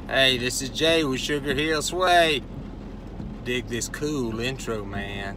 Hey, this is Jay with Sugar Hill Sway. Dig this cool intro, man.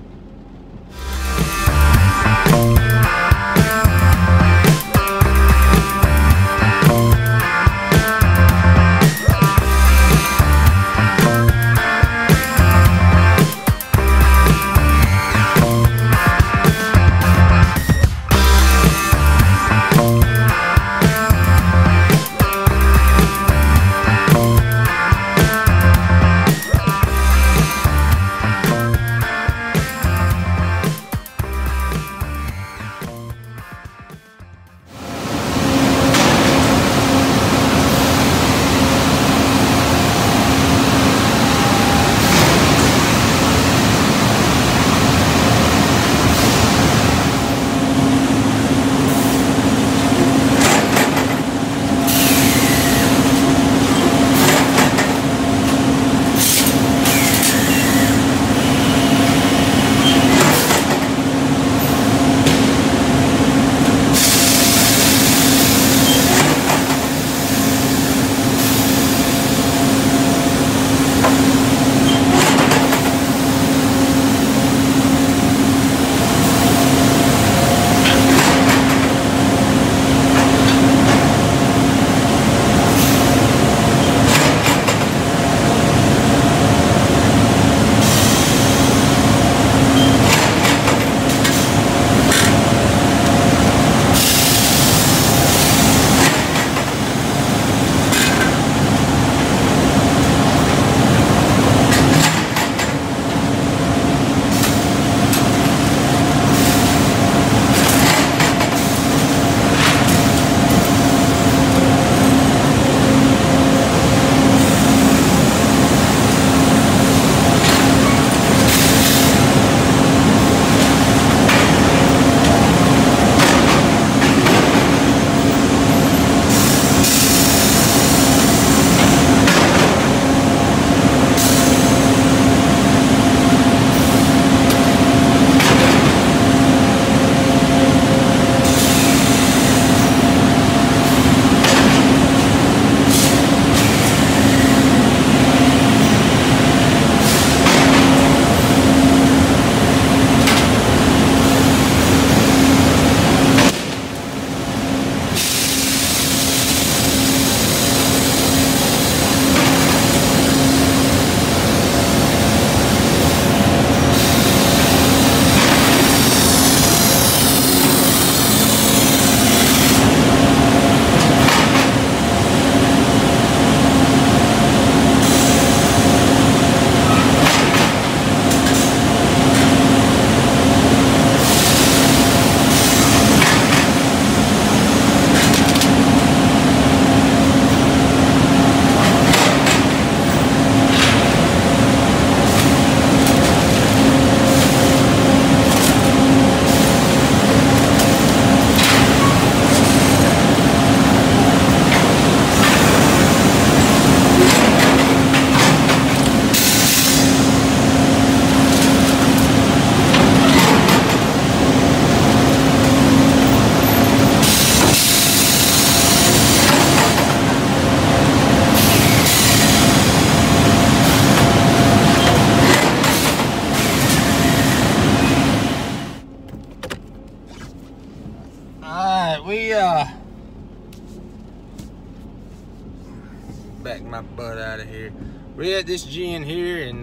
Back my butt out of here. We at this gin here, and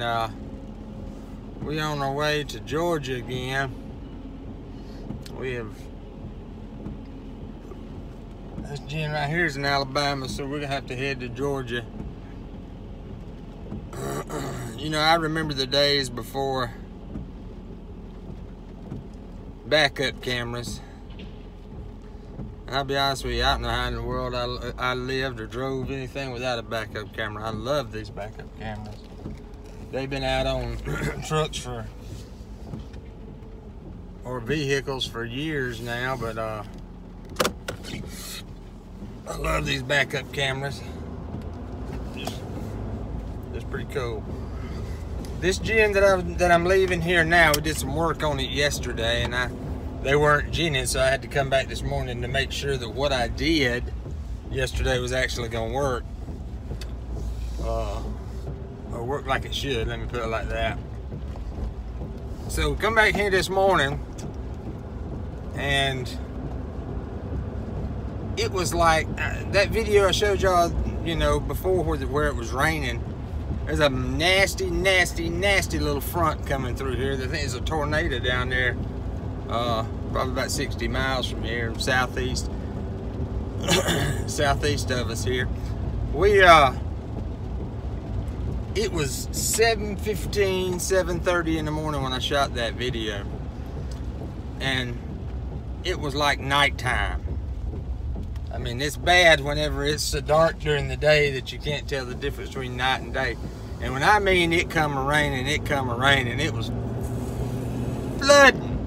we on our way to Georgia again. We have this gin right here is in Alabama, so we're gonna have to head to Georgia. You know, I remember the days before backup cameras. I'll be honest with you, I don't know how in the world I lived or drove anything without a backup camera. I love these backup cameras. They've been out on trucks or vehicles for years now, but I love these backup cameras. Just pretty cool. This gin that I'm leaving here now, we did some work on it yesterday, and they weren't ginning, so I had to come back this morning to make sure that what I did yesterday was actually gonna work. or work like it should, let me put it like that. So we come back here this morning, and it was like that video I showed y'all, you know, before where it was raining. There's a nasty, nasty, nasty little front coming through here. I think there's a tornado down there, probably about 60 miles from here, southeast, southeast of us here. It was 7:15, 7:30 in the morning when I shot that video, and it was like nighttime. I mean, it's bad whenever it's so dark during the day that you can't tell the difference between night and day. And when I mean it come raining, it was flooding.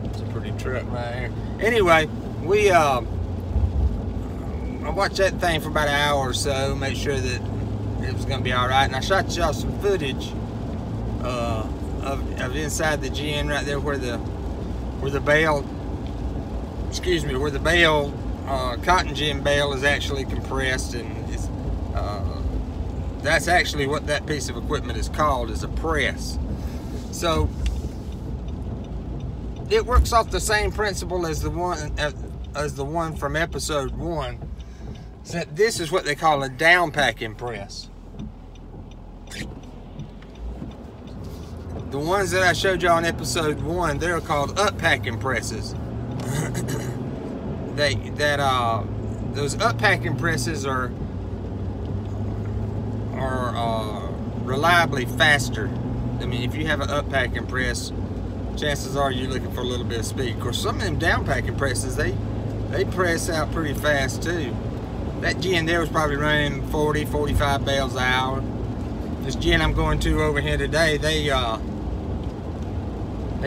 It's a pretty truck right here. Anyway, I watched that thing for about an hour or so, make sure that it was gonna be all right. And I shot y'all some footage of inside the gin right there where the bale, where the bale, cotton gin bale is actually compressed, and it's, that's actually what that piece of equipment is called, is a press. So it works off the same principle as the one from episode 1. So this is what they call a down packing press. The ones that I showed you on episode 1, they're called up packing presses. Those up packing presses are reliably faster. I mean, if you have an up packing press, chances are you're looking for a little bit of speed. Of course, some of them down packing presses, they press out pretty fast too. That gin there was probably running 40, 45 bales an hour. This gin I'm going to over here today, they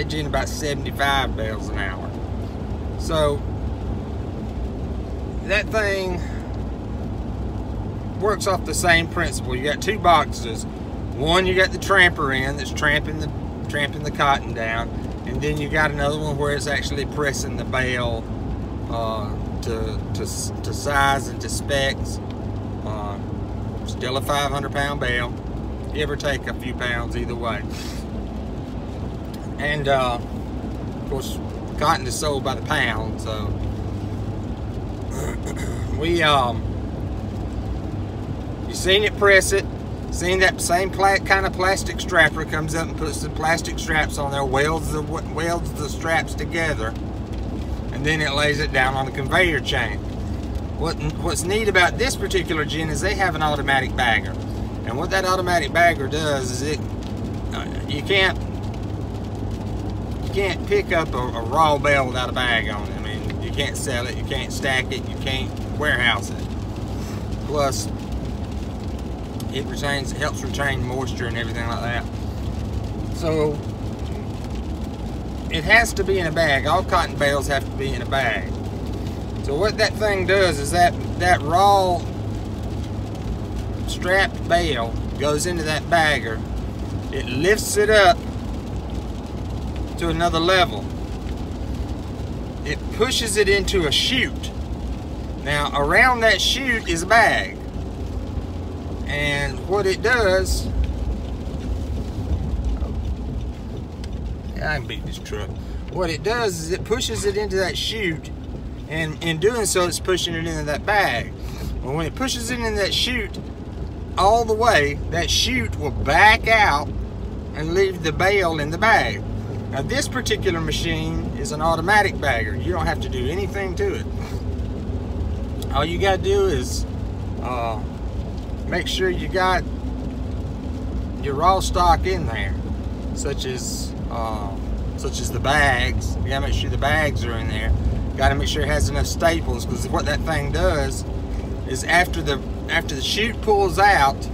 gin about 75 bales an hour. So that thing works off the same principle. You got two boxes. One, you got the tramper end that's tramping the cotton down, and then you got another one where it's actually pressing the bale to size and to specs. Still a 500-pound bale, give or take a few pounds either way. And of course, cotton is sold by the pound, so you seen it press it, seen that same kind of plastic strapper comes up and puts the plastic straps on there, welds the straps together, and then it lays it down on the conveyor chain. What's neat about this particular gin is they have an automatic bagger, and what that automatic bagger does is you can't pick up a raw bale without a bag on it. I mean, you can't sell it, you can't stack it, you can't warehouse it. Plus, it helps retain moisture and everything like that. So it has to be in a bag. All cotton bales have to be in a bag. So what that thing does is that raw strapped bale goes into that bagger. It lifts it up to another level. It pushes it into a chute. Now around that chute is a bag, and what it does, I can beat this truck. What it does is it pushes it into that chute, and in doing so it's pushing it into that bag. Well, when it pushes it into that chute all the way, that chute will back out and leave the bale in the bag. Now this particular machine is an automatic bagger. You don't have to do anything to it. All you got to do is make sure you got your raw stock in there, such as the bags. You got to make sure the bags are in there. Got to make sure it has enough staples, because what that thing does is after the chute pulls out,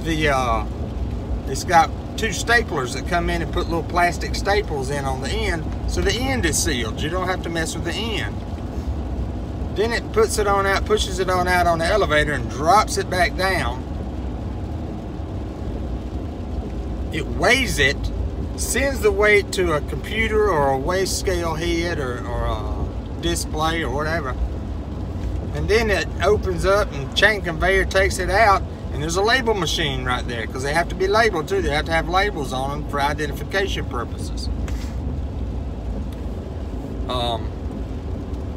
it's got two staplers that come in and put little plastic staples in on the end, so the end is sealed. You don't have to mess with the end. Then it puts it on out, pushes it on out on the elevator and drops it back down. It weighs it, sends the weight to a computer or a weigh scale head or a display or whatever, and then it opens up and chain conveyor takes it out, and there's a label machine right there, because they have to be labeled too. They have to have labels on them for identification purposes.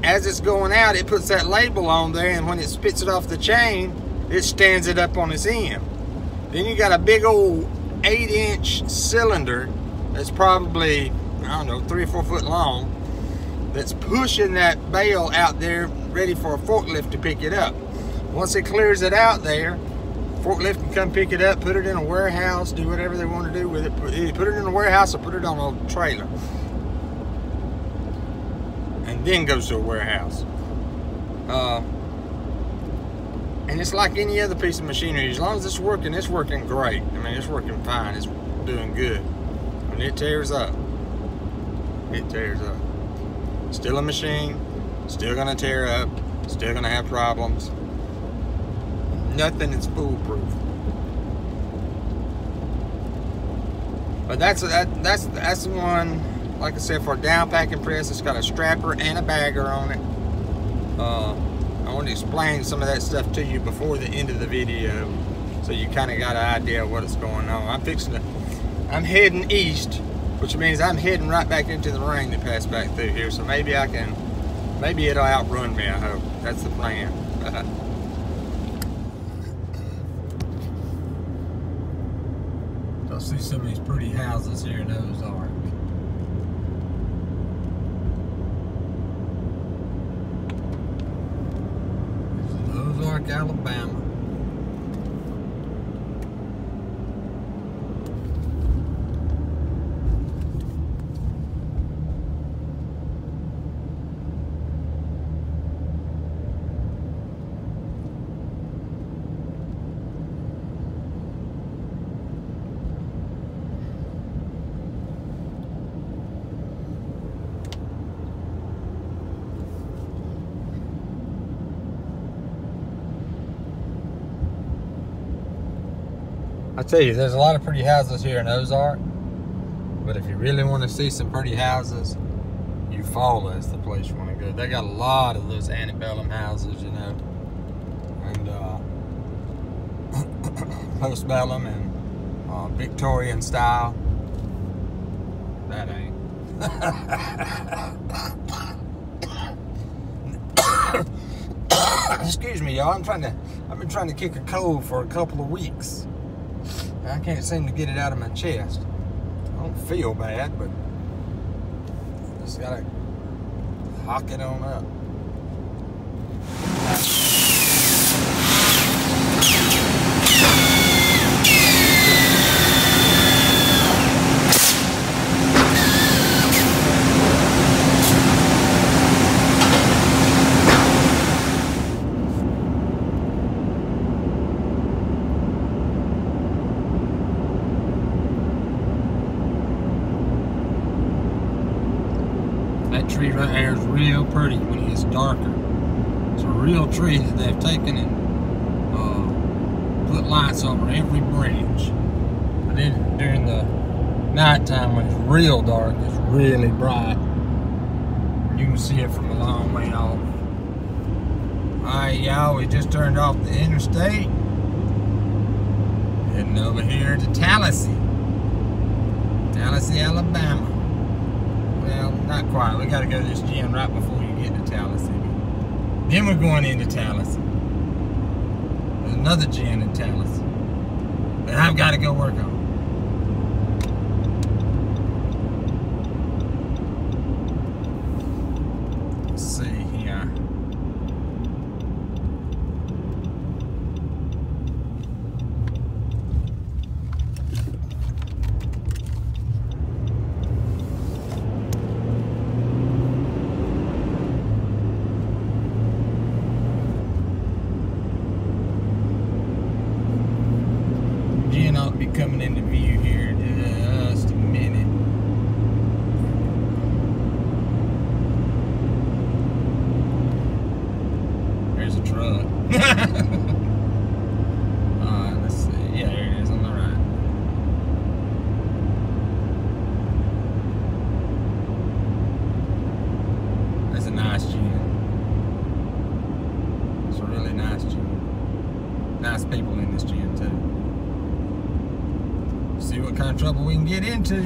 As it's going out, it puts that label on there, and when it spits it off the chain, it stands it up on its end. Then you got a big old 8-inch cylinder that's probably, I don't know, 3 or 4 foot long, that's pushing that bale out there ready for a forklift to pick it up. Once it clears it out there, forklift can come pick it up, put it in a warehouse, do whatever they want to do with it. Either put it in a warehouse or put it on a trailer, and then goes to a warehouse. And it's like any other piece of machinery. As long as it's working great. I mean, it's working fine. It's doing good. When it tears up, it tears up. Still a machine, still gonna tear up, still gonna have problems. Nothing is foolproof. But that's the one, like I said, for a down packing press. It's got a strapper and a bagger on it. I want to explain some of that stuff to you before the end of the video, so you kind of got an idea of what's going on. I'm heading east, which means I'm heading right back into the rain that passed back through here. So maybe it'll outrun me, I hope. That's the plan. I'll see some of these pretty houses here in Ozark. This is Ozark, Alabama. I tell you, there's a lot of pretty houses here in Ozark, but if you really want to see some pretty houses, Eufaula is the place you want to go. They got a lot of those antebellum houses, you know, and postbellum and Victorian style. That ain't. Excuse me, y'all. I've been trying to kick a cold for a couple of weeks. I can't seem to get it out of my chest. I don't feel bad, but just gotta hock it on up. That tree right there is real pretty when it gets darker. It's a real tree that they've taken and put lights over every branch. But then during the nighttime when it's real dark, it's really bright. You can see it from a long way off. Alright, y'all, we just turned off the interstate. Heading over here to Tallassee, Alabama. Well, not quite. We got to go to this gym right before you get to Tallassee. Then we're going into Tallassee. There's another gym in Tallassee that I've got to go work on. Let's see here. Ought to be coming into view here in just a minute. There's a truck. Alright, let's see. Yeah, there it is on the right. That's a nice gym. kind of trouble we can get into.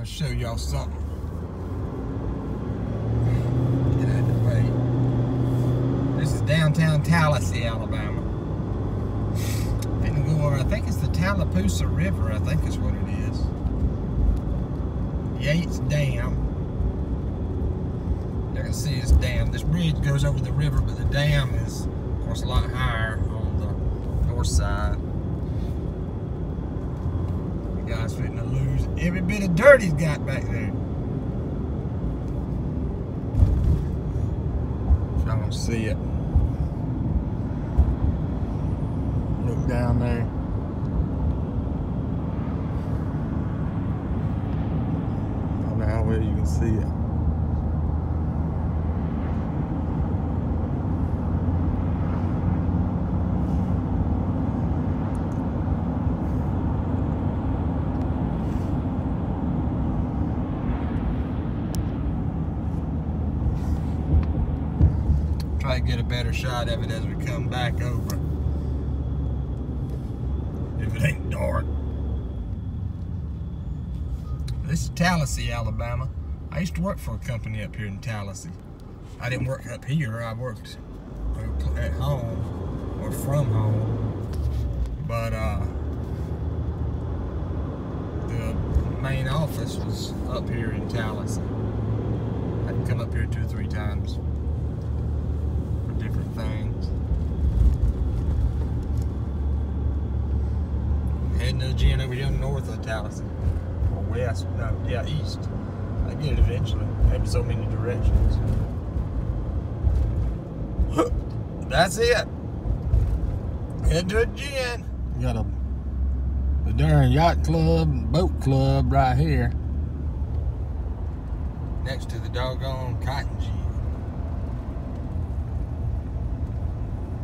Show y'all something. Get out of the way. This is downtown Tallahassee, Alabama. Didn't go over. I think it's the Tallapoosa River. I think is what it is. Yates Dam. You can see this dam. This bridge goes over the river, but the dam is, of course, a lot higher on the north side. Guy's fitting to lose every bit of dirt he's got back there. If y'all want to see it, look down there. I don't know how well you can see it. Try to get a better shot of it as we come back over. If it ain't dark. This is Tallahassee, Alabama. I used to work for a company up here in Tallahassee. I didn't work up here. I worked at home or from home. But the main office was up here in Tallahassee. I'd come up here 2 or 3 times. Different things. Heading to the gym over here north of Tallahassee. Or west, no, yeah, east. I get it eventually. Maybe so many directions. That's it. Head to a gym. You got the darn yacht club and boat club right here. Next to the doggone cotton gin.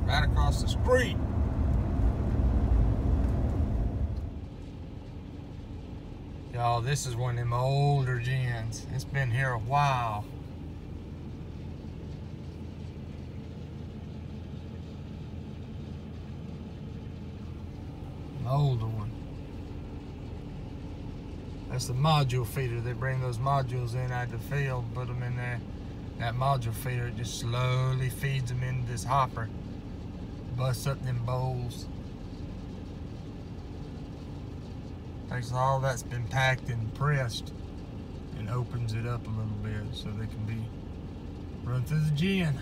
Right across the street. Y'all, this is one of them older gins. It's been here a while. older one. That's the module feeder. They bring those modules in out of the field, put them in there. That module feeder just slowly feeds them into this hopper. Busts up them bowls. Takes all that's been packed and pressed and opens it up a little bit so they can be run through the gin.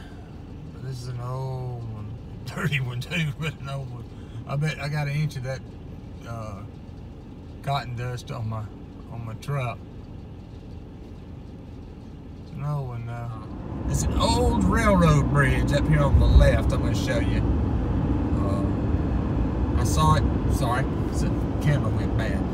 But this is an old one, dirty one too, but an old one. I bet I got an inch of that cotton dust on my truck. It's an old one now. It's an old railroad bridge up here on the left. I'm going to show you. I saw it. Sorry, the camera went down.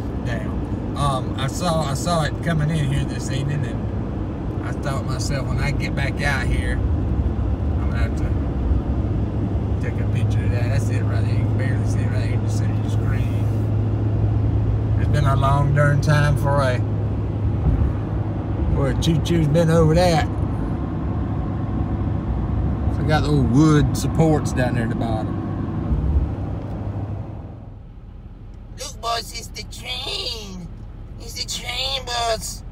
I saw it coming in here this evening, and I thought to myself, when I get back out here, I'm gonna have to take a picture of that. That's it right there. You can barely see it right here in the center of your screen. It's been a long darn time for a choo-choo's been over that. So I got the old wood supports down there at the bottom. Look, boss, it's the train. It's the train, boss.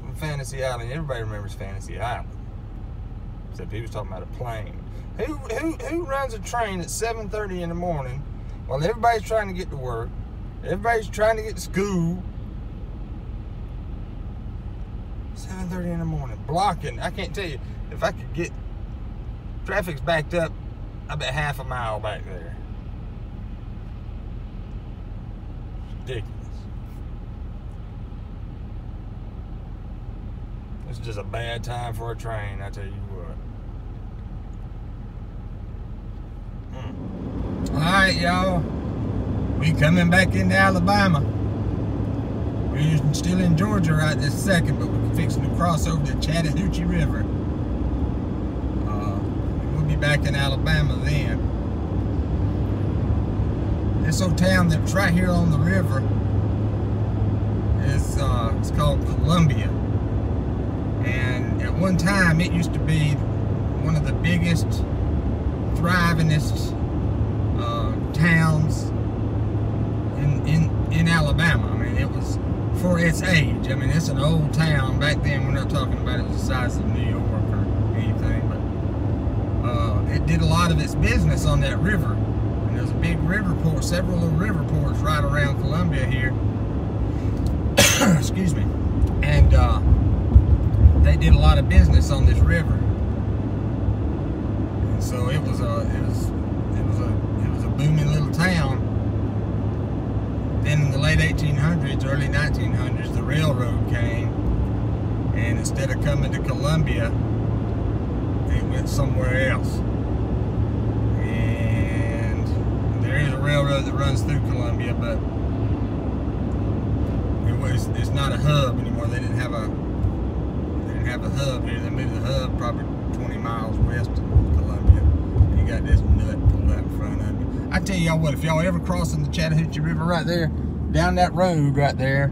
From Fantasy Island. Everybody remembers Fantasy Island. Except he was talking about a plane. Who runs a train at 7:30 in the morning while everybody's trying to get to work? Everybody's trying to get to school. 7:30 in the morning, blocking. I can't tell you, if I could get, traffic's backed up, I bet half a mile back there. It's ridiculous. It's just a bad time for a train, I tell you what. All right, y'all. We coming back into Alabama. We're still in Georgia right this second, but we're fixing to cross over the Chattahoochee River. We'll be back in Alabama then. This old town that's right here on the river is it's called Columbia. And at one time, it used to be one of the biggest, thrivingest towns in Alabama. I mean, it was for its age. I mean, it's an old town. Back then, we're not talking about it was the size of New York or anything, but it did a lot of its business on that river. And there's a big river port, several little river ports right around Columbia here. Excuse me. And they did a lot of business on this river. And so it was a booming little town. Then in the late 1800s, early 1900s, the railroad came, and instead of coming to Columbia, it went somewhere else. And there is a railroad that runs through Columbia, but it's not a hub anymore. They didn't have a hub here. They moved the hub probably 20 miles west of Columbia. And you got this nut pulled out in front of you. I tell y'all what, if y'all ever crossing the Chattahoochee River right there, down that road right there,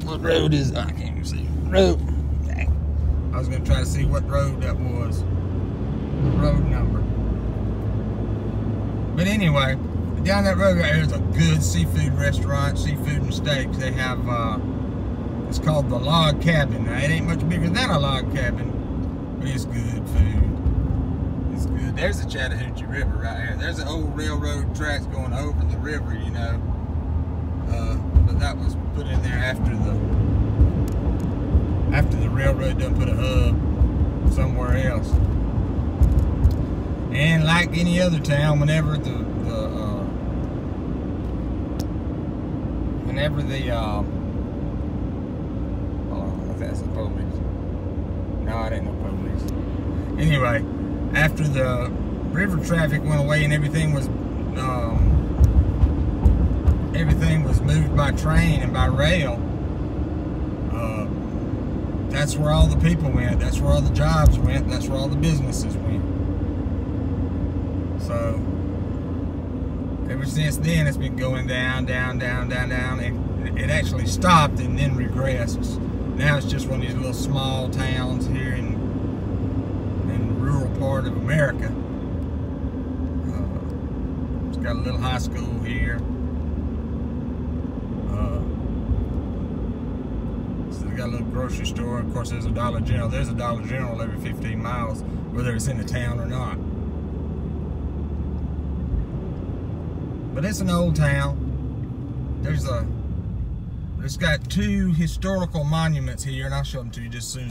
what road is, I can't even see, road, I was going to try to see what road that was, the road number. But anyway, down that road right there is a good seafood restaurant, seafood and steaks. They have, it's called the Log Cabin. Now, it ain't much bigger than a log cabin, but it's good food. It's good. There's the Chattahoochee River right here. There's the old railroad tracks going over the river, you know. But that was put in there after the railroad done put a hub somewhere else. And like any other town, whenever the oh, that's the police. No, it ain't no police. Anyway, after the river traffic went away and everything was moved by train and by rail, that's where all the people went. That's where all the jobs went. That's where all the businesses went. So ever since then, it's been going down, down, down, down, down, and it actually stopped and then regressed. Now it's just one of these little small towns here in the rural part of America. got a little high school here. So they got a little grocery store. Of course, there's a Dollar General. There's a Dollar General every 15 miles, whether it's in the town or not. But it's an old town. It's got two historical monuments here, and I'll show them to you just as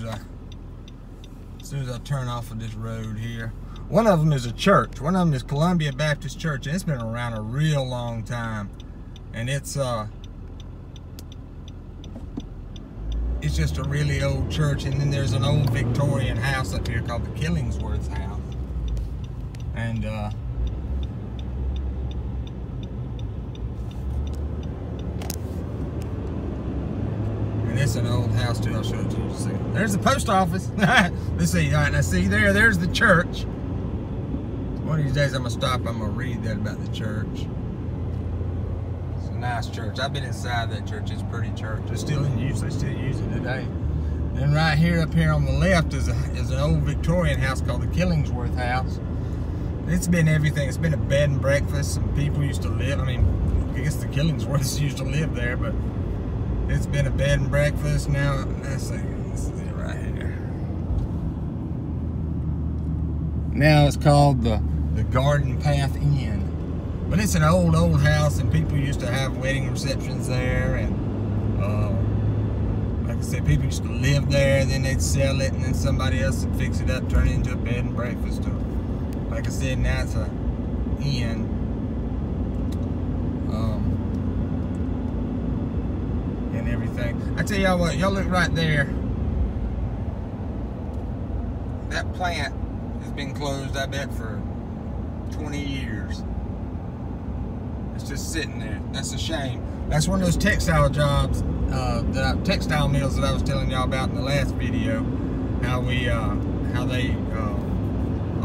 soon as I turn off of this road here. One of them is a church. One of them is Columbia Baptist Church, and it's been around a real long time. And it's just a really old church. And then there's an old Victorian house up here called the Killingsworth House. And it's an old house too. I'll show it to you. See, there's the post office. Let's see. All right, now see there. There's the church. One of these days I'm gonna stop. I'm gonna read that about the church. It's a nice church. I've been inside that church. It's a pretty church. It's still in use. They still use it today. Then right here, up here on the left, is an old Victorian house called the Killingsworth House. It's been everything. It's been a bed and breakfast. Some people used to live. I mean, I guess the Killingsworths used to live there, but it's been a bed and breakfast now. Let's see. This is it right here. Now it's called the Garden Path Inn. But it's an old house, and people used to have wedding receptions there. And like I said, people used to live there, then they'd sell it, and then somebody else would fix it up, turn it into a bed and breakfast. Like I said, now it's an inn. Everything. I tell y'all what, y'all look right there. That plant has been closed, I bet, for 20 years. It's just sitting there. That's a shame. That's one of those textile jobs, textile mills that I was telling y'all about in the last video. How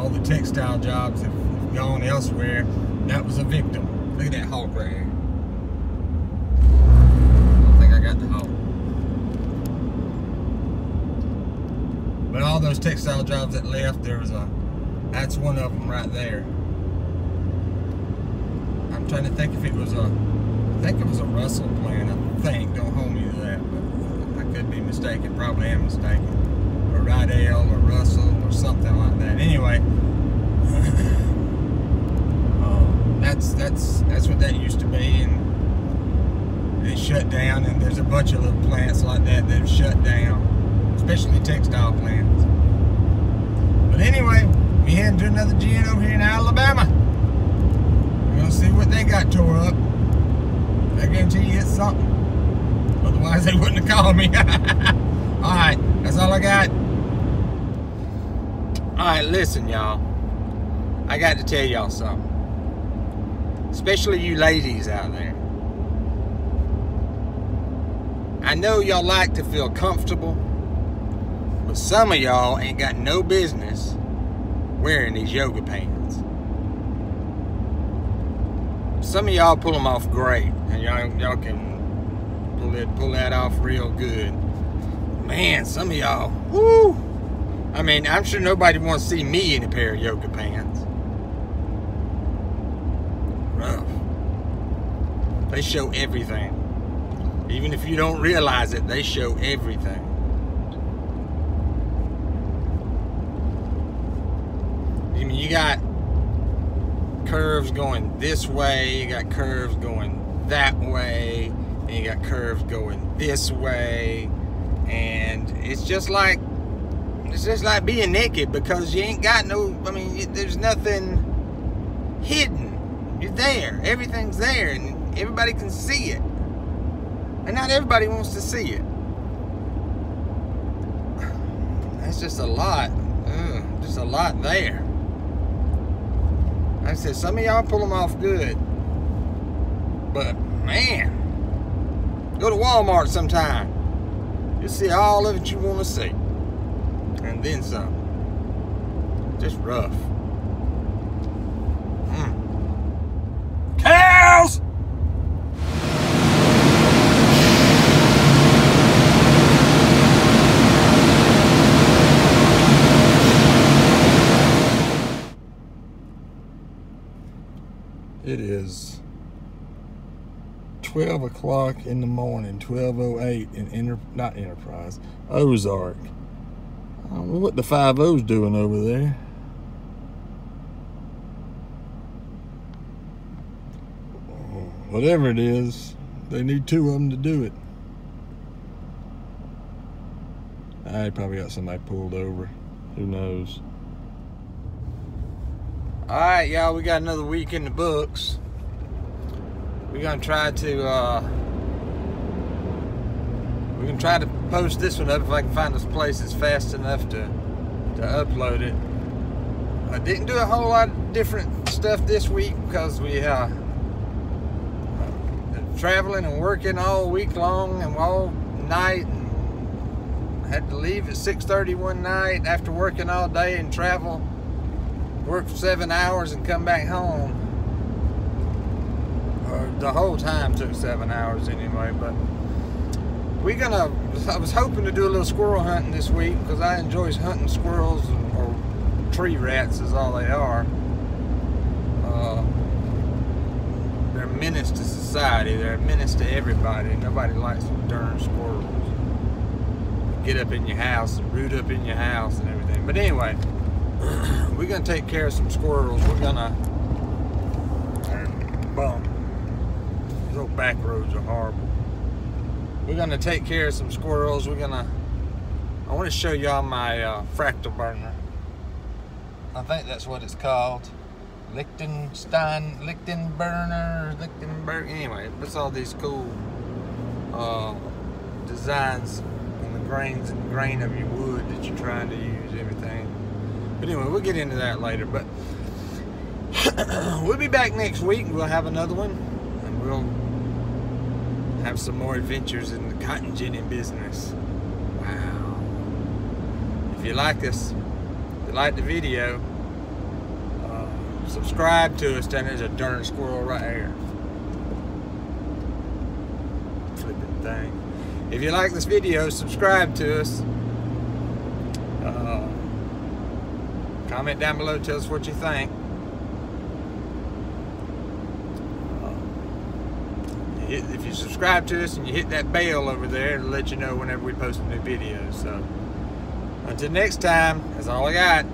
all the textile jobs have gone elsewhere. That was a victim. Look at that hawk right here. Got the hole. But all those textile jobs that left, that's one of them right there. I'm trying to think if it was I think it was a Russell plant. I think, don't hold me to that, but I could be mistaken. Probably am mistaken. Or Rydell or Russell or something like that. Anyway, that's what that used to be, and they shut down, and there's a bunch of little plants like that that have shut down, especially textile plants. But anyway, we heading to another gin over here in Alabama. We're gonna see what they got tore up. I guarantee you it's something. Otherwise they wouldn't have called me. Alright, that's all I got. Alright, listen y'all. I got to tell y'all something. Especially you ladies out there. I know y'all like to feel comfortable, but some of y'all ain't got no business wearing these yoga pants. Some of y'all pull them off great, and y'all can pull that off real good. Man, some of y'all, whoo! I mean, I'm sure nobody wants to see me in a pair of yoga pants. Rough. They show everything. Even if you don't realize it, they show everything. I mean, you got curves going this way, you got curves going that way, and you got curves going this way, and it's just like being naked, because you ain't got no, I mean, there's nothing hidden. You're there, everything's there, and everybody can see it. And not everybody wants to see it. That's just a lot. Just a lot there. Like I said, some of y'all pull them off good. But, man. Go to Walmart sometime. You'll see all of it you want to see. And then some. Just rough. Cows! It is 12 o'clock in the morning, 12:08 in not Enterprise, Ozark. I don't know what the 5-0's doing over there. Whatever it is, they need 2 of them to do it. I probably got somebody pulled over. Who knows? Alright, y'all, we got another week in the books. We're gonna try to post this one up if I can find this places fast enough to upload it. I didn't do a whole lot of different stuff this week because we traveling and working all week long and all night, and had to leave at 6:30 one night after working all day and work for 7 hours and come back home. The whole time took 7 hours anyway, but I was hoping to do a little squirrel hunting this week because I enjoy hunting squirrels, or tree rats is all they are. They're a menace to society. They're a menace to everybody. Nobody likes them darn squirrels. Get up in your house and root up in your house and everything. But anyway, we're gonna take care of some squirrels. We're gonna bump. These old back roads are horrible. We're gonna take care of some squirrels. I want to show y'all my fractal burner. I think that's what it's called. Lichtenberg. Anyway, that's all these cool designs and the grain of your wood that you're trying to use, everything. But anyway, we'll get into that later. But we'll be back next week. We'll have another one, and we'll have some more adventures in the cotton ginning business. Wow. If you like us, if you like the video, subscribe to us. Then there's a darn squirrel right here. Flipping thing. If you like this video, subscribe to us. Comment down below, tell us what you think. If you subscribe to us and you hit that bell over there, it'll let you know whenever we post a new video. So until next time, that's all I got.